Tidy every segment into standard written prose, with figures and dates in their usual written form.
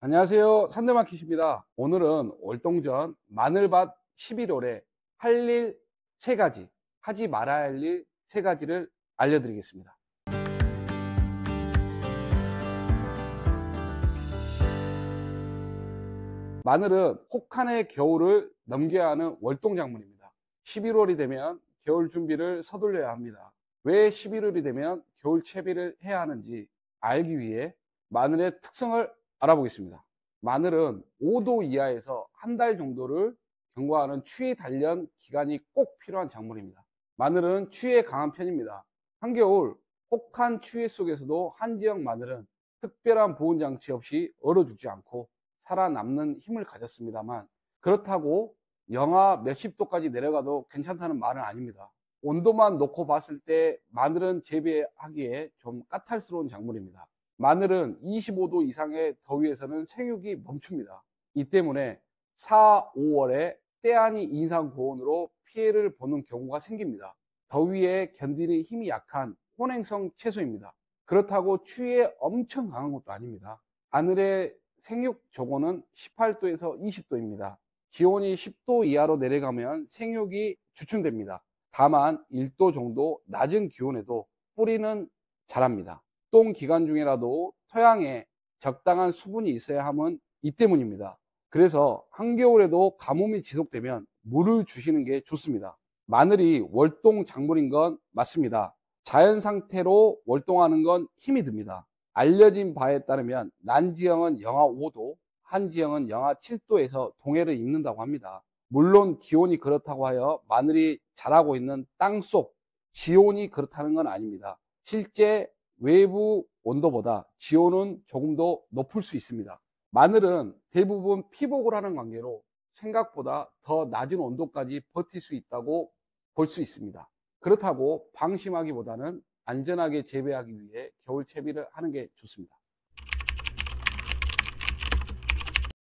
안녕하세요. 산대마켓입니다. 오늘은 월동전 마늘밭 11월에 할 일 3가지, 하지 말아야 할 일 3가지를 알려드리겠습니다. 마늘은 혹한의 겨울을 넘겨야 하는 월동작물입니다. 11월이 되면 겨울 준비를 서둘러야 합니다. 왜 11월이 되면 겨울 채비를 해야 하는지 알기 위해 마늘의 특성을 알아보겠습니다. 마늘은 5도 이하에서 한 달 정도를 경과하는 추위 단련 기간이 꼭 필요한 작물입니다. 마늘은 추위에 강한 편입니다. 한겨울 혹한 추위 속에서도 한 지역 마늘은 특별한 보온 장치 없이 얼어 죽지 않고 살아남는 힘을 가졌습니다만, 그렇다고 영하 몇십 도까지 내려가도 괜찮다는 말은 아닙니다. 온도만 놓고 봤을 때 마늘은 재배하기에 좀 까탈스러운 작물입니다. 마늘은 25도 이상의 더위에서는 생육이 멈춥니다. 이 때문에 4, 5월에 때 아닌 이상 고온으로 피해를 보는 경우가 생깁니다. 더위에 견디는 힘이 약한 혼행성 채소입니다. 그렇다고 추위에 엄청 강한 것도 아닙니다. 마늘의 생육 조건은 18도에서 20도입니다. 기온이 10도 이하로 내려가면 생육이 주춤됩니다. 다만 1도 정도 낮은 기온에도 뿌리는 자랍니다. 동 기간 중에라도 토양에 적당한 수분이 있어야 함은 이 때문입니다. 그래서 한겨울에도 가뭄이 지속되면 물을 주시는 게 좋습니다. 마늘이 월동 작물인 건 맞습니다. 자연 상태로 월동하는 건 힘이 듭니다. 알려진 바에 따르면 난지형은 영하 5도, 한지형은 영하 7도에서 동해를 입는다고 합니다. 물론 기온이 그렇다고 하여 마늘이 자라고 있는 땅속 지온이 그렇다는 건 아닙니다. 실제 외부 온도보다 지온은 조금 더 높을 수 있습니다. 마늘은 대부분 피복을 하는 관계로 생각보다 더 낮은 온도까지 버틸 수 있다고 볼 수 있습니다. 그렇다고 방심하기보다는 안전하게 재배하기 위해 겨울 채비를 하는 게 좋습니다.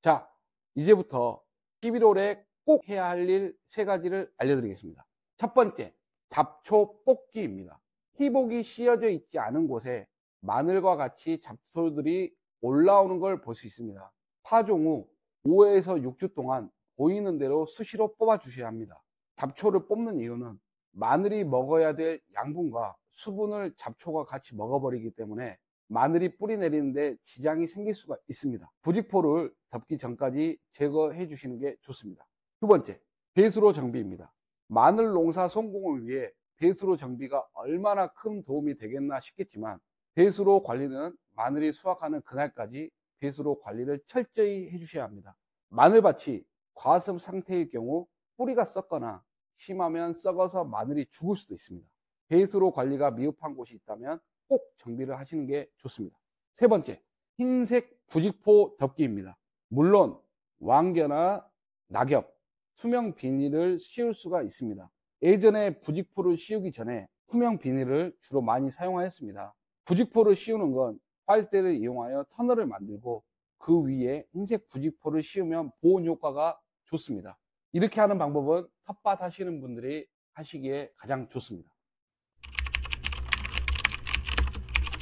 자, 이제부터 11월에 꼭 해야 할 일 3가지를 알려드리겠습니다. 첫 번째, 잡초 뽑기입니다. 피복이 씌어져 있지 않은 곳에 마늘과 같이 잡초들이 올라오는 걸 볼 수 있습니다. 파종 후 5에서 6주 동안 보이는 대로 수시로 뽑아 주셔야 합니다. 잡초를 뽑는 이유는 마늘이 먹어야 될 양분과 수분을 잡초가 같이 먹어버리기 때문에 마늘이 뿌리 내리는데 지장이 생길 수가 있습니다. 부직포를 덮기 전까지 제거해 주시는 게 좋습니다. 두 번째, 배수로 정비입니다. 마늘 농사 성공을 위해 배수로 정비가 얼마나 큰 도움이 되겠나 싶겠지만, 배수로 관리는 마늘이 수확하는 그날까지 배수로 관리를 철저히 해주셔야 합니다. 마늘밭이 과습 상태일 경우 뿌리가 썩거나 심하면 썩어서 마늘이 죽을 수도 있습니다. 배수로 관리가 미흡한 곳이 있다면 꼭 정비를 하시는 게 좋습니다. 세 번째, 흰색 부직포 덮기입니다. 물론 왕겨나 낙엽, 투명 비닐을 씌울 수가 있습니다. 예전에 부직포를 씌우기 전에 투명 비닐을 주로 많이 사용하였습니다. 부직포를 씌우는 건 빨대를 이용하여 터널을 만들고 그 위에 흰색 부직포를 씌우면 보온 효과가 좋습니다. 이렇게 하는 방법은 텃밭 하시는 분들이 하시기에 가장 좋습니다.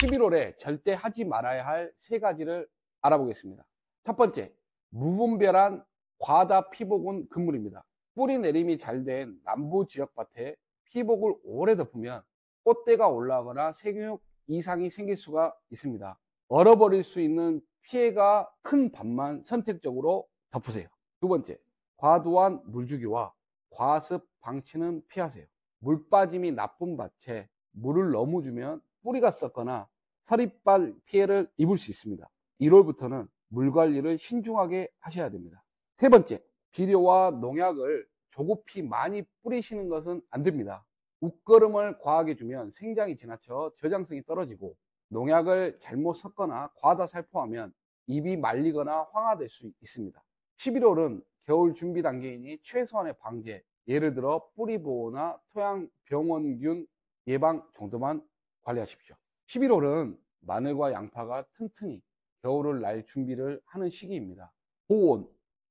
11월에 절대 하지 말아야 할 3가지를 알아보겠습니다. 첫 번째, 무분별한 과다 피복은 금물입니다. 뿌리 내림이 잘 된 남부 지역 밭에 피복을 오래 덮으면 꽃대가 올라오거나 생육 이상이 생길 수가 있습니다. 얼어버릴 수 있는 피해가 큰 밭만 선택적으로 덮으세요. 두 번째, 과도한 물주기와 과습 방치는 피하세요. 물 빠짐이 나쁜 밭에 물을 너무 주면 뿌리가 썩거나 서리빨 피해를 입을 수 있습니다. 1월부터는 물 관리를 신중하게 하셔야 됩니다. 세 번째, 비료와 농약을 조급히 많이 뿌리시는 것은 안 됩니다. 웃거름을 과하게 주면 생장이 지나쳐 저장성이 떨어지고, 농약을 잘못 섞거나 과다 살포하면 잎이 말리거나 황화될 수 있습니다. 11월은 겨울 준비 단계이니 최소한의 방제, 예를 들어 뿌리 보호나 토양 병원균 예방 정도만 관리하십시오. 11월은 마늘과 양파가 튼튼히 겨울을 날 준비를 하는 시기입니다. 보온,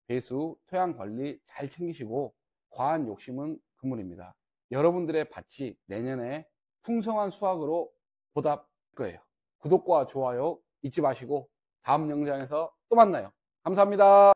배수, 토양 관리 잘 챙기시고 과한 욕심은 금물입니다. 여러분들의 밭이 내년에 풍성한 수확으로 보답할 거예요. 구독과 좋아요 잊지 마시고 다음 영상에서 또 만나요. 감사합니다.